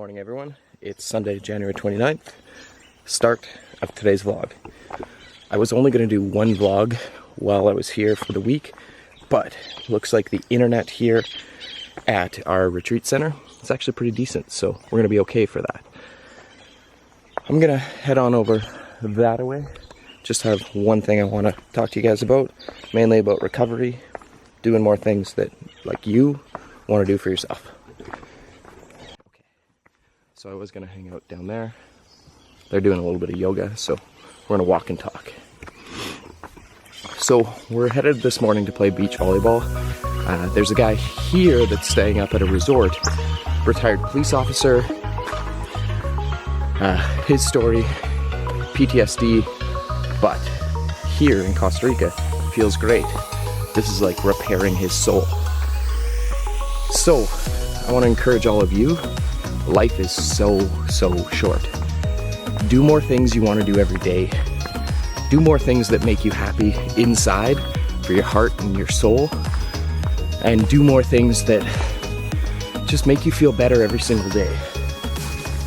morning, everyone. It's Sunday, January 29th, start of today's vlog. I was only going to do one vlog while I was here for the week, but looks like the internet here at our retreat center is actually pretty decent, so we're going to be okay for that. I'm going to head on over that way. Just have one thing I want to talk to you guys about, mainly about recovery, doing more things that like you want to do for yourself. So I was going to hang out down there. They're doing a little bit of yoga, so we're going to walk and talk. So we're headed this morning to play beach volleyball. There's a guy here that's staying up at a resort, retired police officer. His story, PTSD, but here in Costa Rica, feels great. This is like repairing his soul. So I want to encourage all of you. Life is so short. Do more things you want to do every day. Do more things that make you happy inside for your heart and your soul. And do more things that just make you feel better every single day.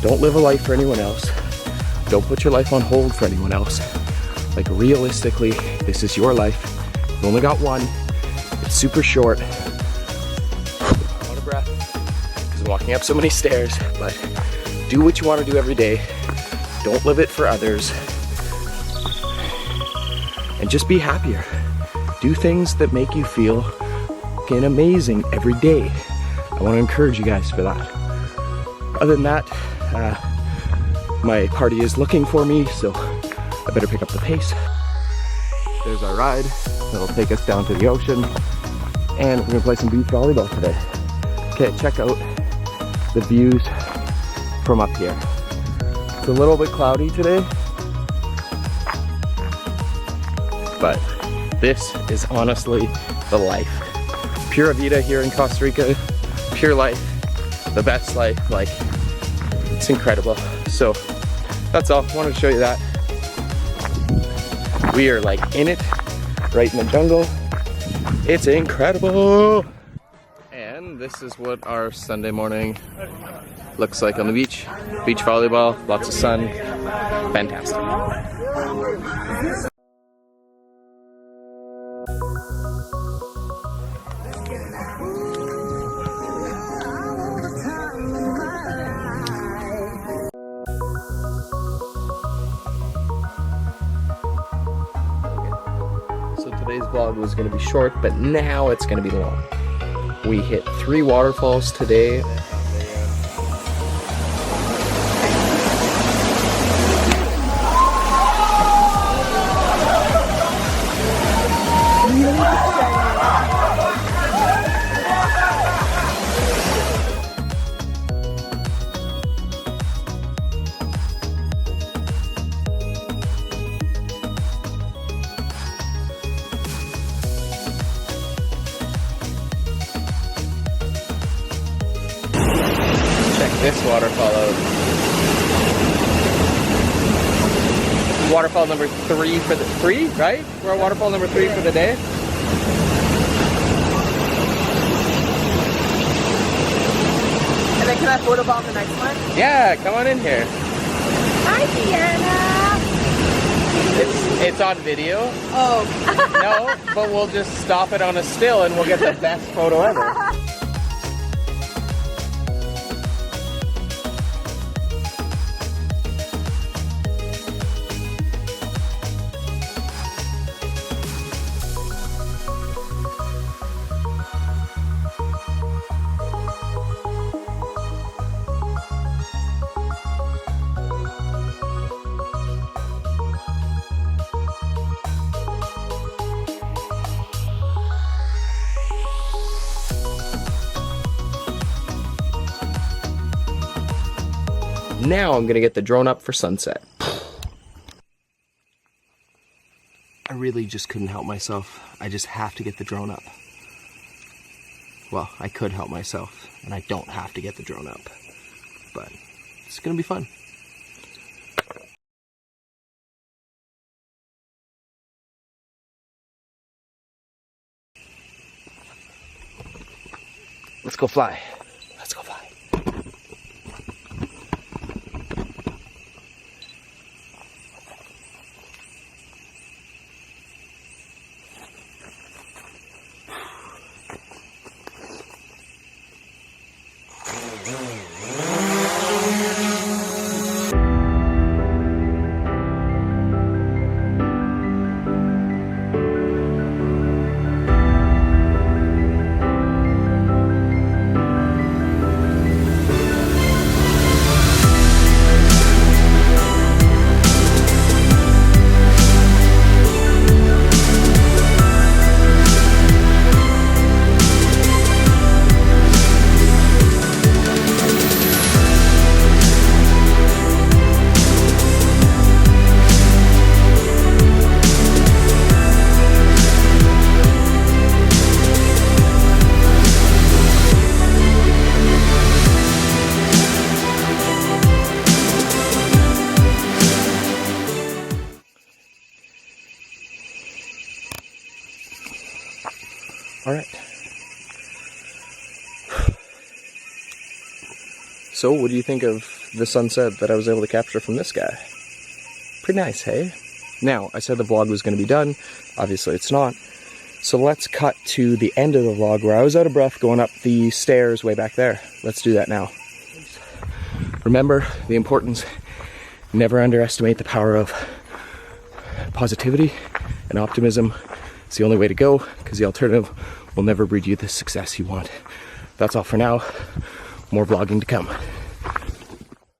Don't live a life for anyone else. Don't put your life on hold for anyone else. Like realistically, this is your life. You only got one. It's super short. I'm out of breath. I'm walking up so many stairs, but do what you want to do every day. Don't live it for others. And just be happier. Do things that make you feel fucking amazing every day. I want to encourage you guys for that. Other than that, my party is looking for me, so I better pick up the pace. There's our ride. That'll take us down to the ocean. And we're gonna play some beach volleyball today. Okay, check out the views from up here. It's a little bit cloudy today, but this is honestly the life. Pura vida here in Costa Rica, pure life, the best life, like it's incredible. So that's all, I wanted to show you that. We are like in it, right in the jungle. It's incredible. And this is what our Sunday morning looks like on the beach. Beach volleyball, lots of sun, fantastic. So today's vlog was going to be short, but now it's going to be long. We hit 3 waterfalls today. This waterfall out. Waterfall number 3 for the 3, right? We're at waterfall number 3 for the day. And then can I photobomb the next one? Yeah, come on in here. Hi, Deanna. It's on video. Oh. No, but we'll just stop it on a still and we'll get the best photo ever. Now I'm gonna get the drone up for sunset. I really just couldn't help myself. I just have to get the drone up. Well, I could help myself, and I don't have to get the drone up. But it's gonna be fun. Let's go fly. Let's go fly. All right. So what do you think of the sunset that I was able to capture from this guy? Pretty nice, hey? Now, I said the vlog was going to be done. Obviously it's not. So let's cut to the end of the vlog where I was out of breath going up the stairs way back there. Let's do that now. Remember the importance, never underestimate the power of positivity and optimism. It's the only way to go, because the alternative will never breed you the success you want. That's all for now. More vlogging to come.